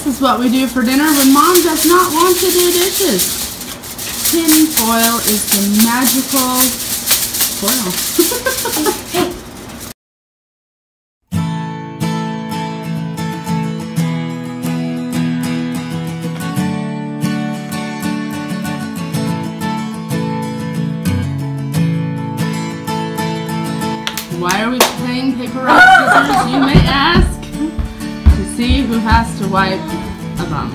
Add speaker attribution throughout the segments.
Speaker 1: is what we do for dinner when Mom does not want to do dishes. Tin foil is the magical foil. Why are we playing paper, rock, scissors, you may ask? To see who has to wipe a bum.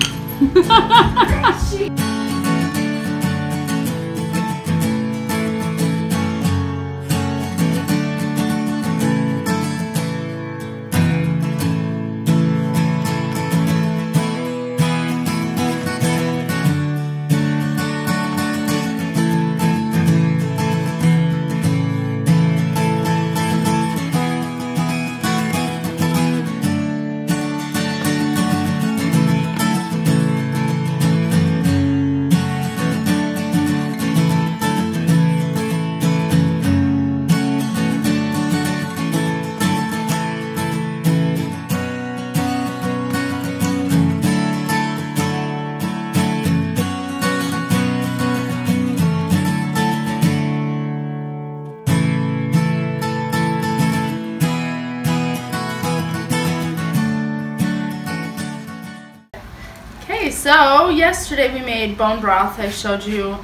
Speaker 1: So yesterday we made bone broth. I showed you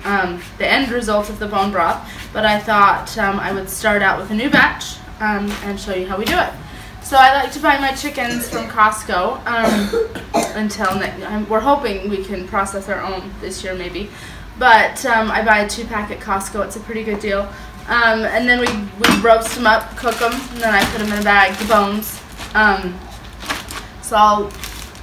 Speaker 1: the end result of the bone broth, but I thought I would start out with a new batch and show you how we do it. So I like to buy my chickens from Costco until we're hoping we can process our own this year maybe, but I buy a 2-pack at Costco. It's a pretty good deal, and then we roast them up, cook them, and then I put them in a bag, the bones.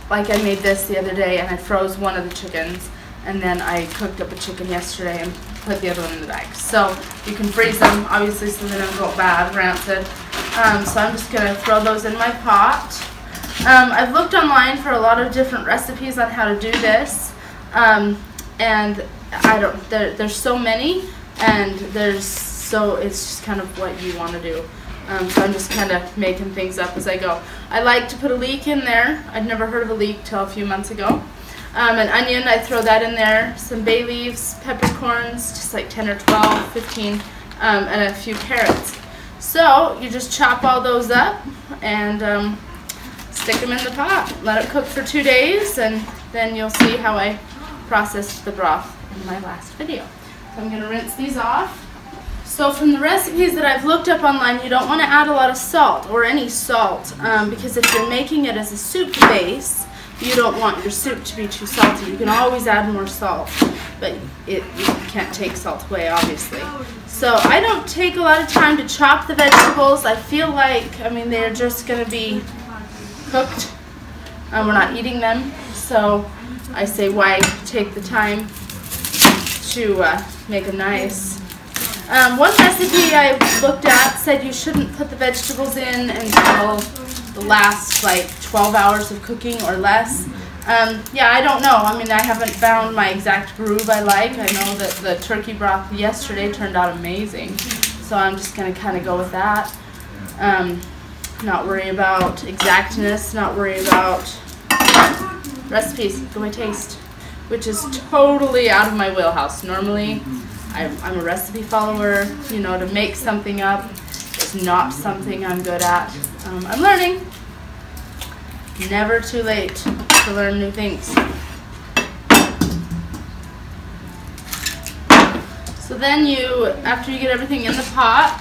Speaker 1: Like I made this the other day, and I froze one of the chickens, and then I cooked up a chicken yesterday and put the other one in the bag. So you can freeze them, obviously, so they don't go bad, rancid. So I'm just gonna throw those in my pot. I've looked online for a lot of different recipes on how to do this, and there's so many, and it's just kind of what you want to do. So I'm just kind of making things up as I go. I like to put a leek in there. I'd never heard of a leek till a few months ago. An onion, I throw that in there. Some bay leaves, peppercorns, just like 10 or 12, 15, and a few carrots. So you just chop all those up and stick them in the pot. Let it cook for 2 days, and then you'll see how I processed the broth in my last video. So I'm going to rinse these off. So from the recipes that I've looked up online, you don't want to add a lot of salt or any salt because if you're making it as a soup base, you don't want your soup to be too salty. You can always add more salt, but you can't take salt away, obviously. So I don't take a lot of time to chop the vegetables. I feel like, they're just going to be cooked. We're not eating them, so I say why take the time to make them nice. One recipe I looked at said you shouldn't put the vegetables in until the last 12 hours of cooking or less. Yeah, I don't know. I haven't found my exact groove I like. I know that the turkey broth yesterday turned out amazing, so I'm just going to kind of go with that. Not worry about exactness, not worry about recipes, go by taste, which is totally out of my wheelhouse. Normally, I'm a recipe follower. To make something up is not something I'm good at. I'm learning. Never too late to learn new things. So then after you get everything in the pot,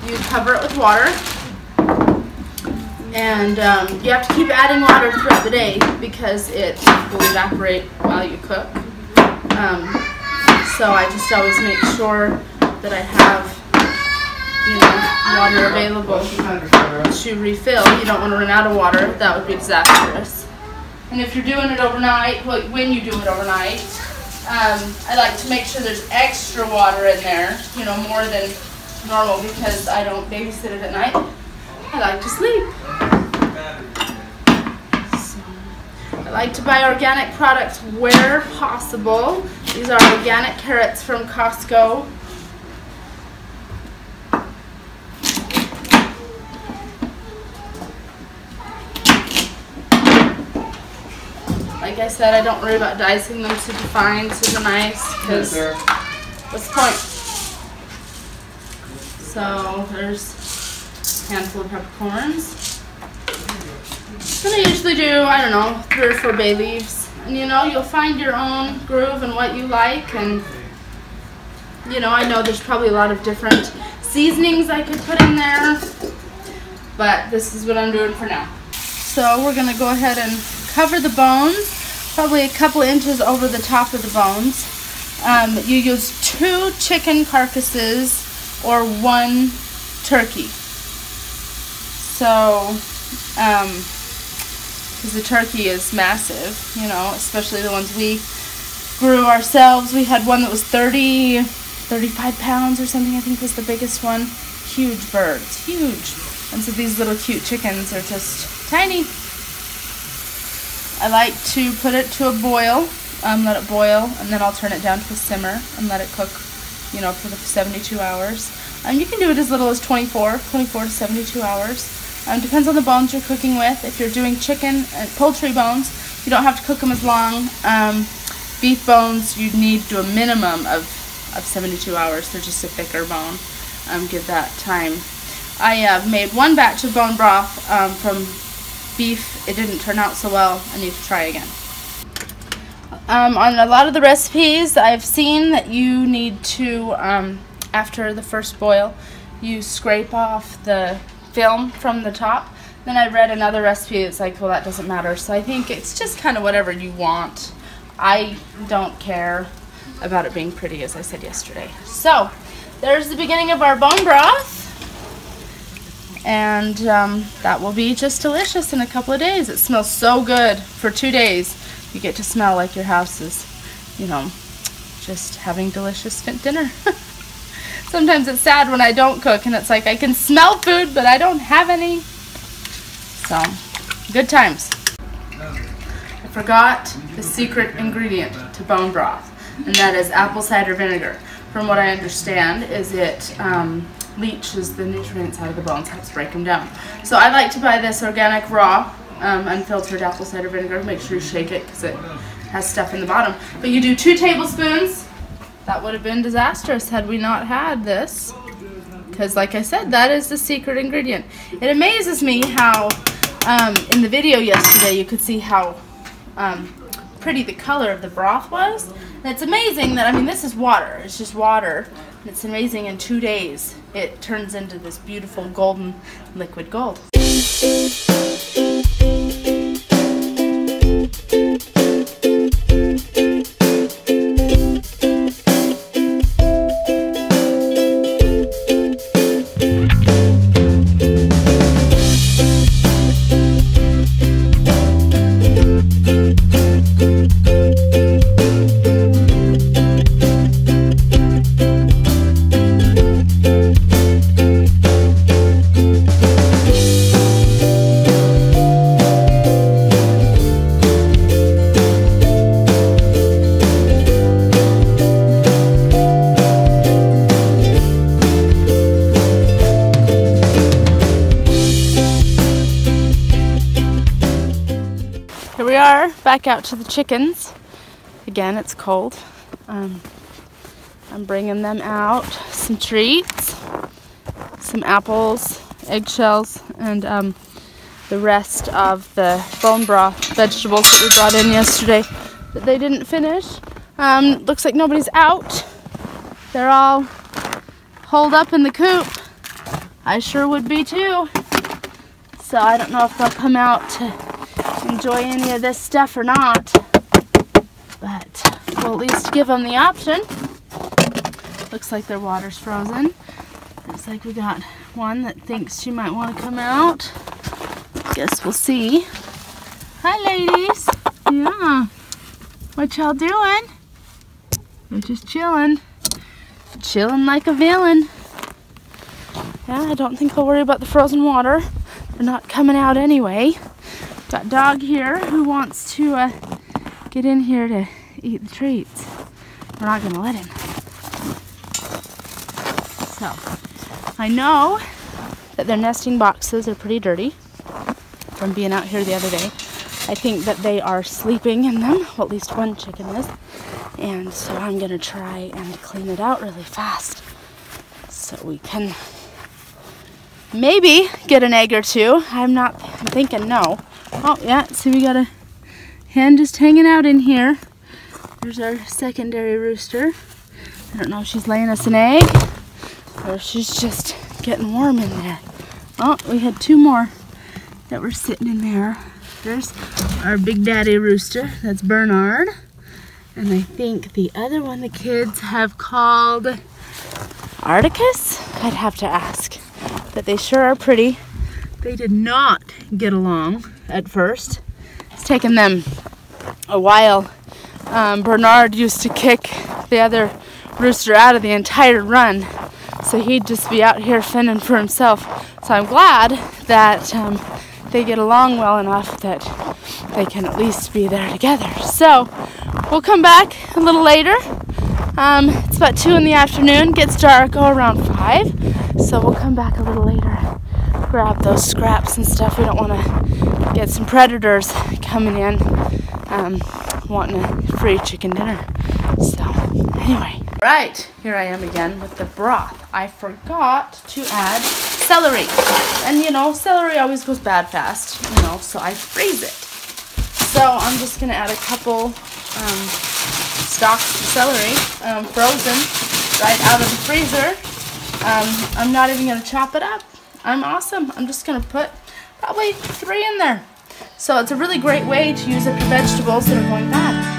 Speaker 1: you cover it with water. And you have to keep adding water throughout the day because it will evaporate while you cook. So I just always make sure that I have, water available to refill. You don't want to run out of water. That would be disastrous. And if you're doing it overnight, when you do it overnight, I like to make sure there's extra water in there, more than normal because I don't babysit it at night. I like to sleep. I like to buy organic products where possible. These are organic carrots from Costco. Like I said, I don't worry about dicing them super fine, super nice, because what's the point? So there's a handful of peppercorns. And I usually do, I don't know, 3 or 4 bay leaves. And you know, you'll find your own groove and what you like. And you know, I know there's probably a lot of different seasonings I could put in there, but this is what I'm doing for now. So we're gonna go ahead and cover the bones, probably a couple inches over the top of the bones. You use 2 chicken carcasses or 1 turkey. So, because the turkey is massive, you know, especially the ones we grew ourselves. We had one that was 35 pounds or something, I think was the biggest one. Huge birds, huge. And so these little cute chickens are just tiny. I like to put it to a boil, let it boil, and then I'll turn it down to a simmer and let it cook, you know, for the 72 hours. You can do it as little as 24 to 72 hours. Depends on the bones you're cooking with. If you're doing chicken and poultry bones, you don't have to cook them as long. Beef bones, you need to do a minimum of 72 hours. They're just a thicker bone. Give that time. I made 1 batch of bone broth from beef. It didn't turn out so well. I need to try again. On a lot of the recipes, I've seen that you need to, after the first boil, you scrape off the film from the top. Then I read another recipe that's like, well, that doesn't matter. So I think it's just kind of whatever you want. I don't care about it being pretty, as I said yesterday. So there's the beginning of our bone broth. And that will be just delicious in a couple of days. It smells so good. For 2 days, you get to smell like your house is, you know, just having delicious dinner. Sometimes it's sad when I don't cook and it's like I can smell food, but I don't have any. So, good times. I forgot the secret ingredient to bone broth, and that is apple cider vinegar. From what I understand, is it leaches the nutrients out of the bones, helps break them down. So I like to buy this organic raw, unfiltered apple cider vinegar. Make sure you shake it because it has stuff in the bottom. But you do 2 tablespoons. That would have been disastrous had we not had this, because like I said, that is the secret ingredient. It amazes me how in the video yesterday you could see how pretty the color of the broth was. And it's amazing that, I mean, this is water. It's just water. And it's amazing in 2 days it turns into this beautiful golden liquid gold. Here we are, back out to the chickens. Again, it's cold. I'm bringing them out some treats, some apples, eggshells, and the rest of the bone broth vegetables that we brought in yesterday that they didn't finish. Looks like nobody's out. They're all holed up in the coop. I sure would be too. So I don't know if they'll come out to enjoy any of this stuff or not, but we'll at least give them the option. Looks like their water's frozen. Looks like we got one that thinks she might want to come out. Guess we'll see. Hi, ladies. Yeah. What y'all doing? We're just chilling. Chilling like a villain. Yeah, I don't think I'll worry about the frozen water. They're not coming out anyway. Got dog here who wants to get in here to eat the treats. We're not going to let him. So, I know that their nesting boxes are pretty dirty from being out here the other day. I think that they are sleeping in them. Well, at least one chicken is. And so I'm going to try and clean it out really fast so we can maybe get an egg or two. I'm thinking no. Oh, yeah, see, we got a hen just hanging out in here. There's our secondary rooster. I don't know if she's laying us an egg or if she's just getting warm in there. Oh, we had two more that were sitting in there. There's our big daddy rooster. That's Bernard. And I think the other one the kids have called Articus? I'd have to ask. But they sure are pretty. They did not get along at first. It's taken them a while. Bernard used to kick the other rooster out of the entire run. So he'd just be out here fending for himself. So I'm glad that they get along well enough that they can at least be there together. So we'll come back a little later. It's about 2 in the afternoon. Gets dark around 5. So we'll come back a little later, grab those scraps and stuff. We don't want to get some predators coming in wanting a free chicken dinner. So anyway. Right, here I am again with the broth. I forgot to add celery. And you know, celery always goes bad fast, you know, so I freeze it. So I'm just going to add a couple stalks of celery, frozen, right out of the freezer. I'm not even going to chop it up. I'm awesome. I'm just going to put probably 3 in there. So it's a really great way to use up your vegetables that are going bad.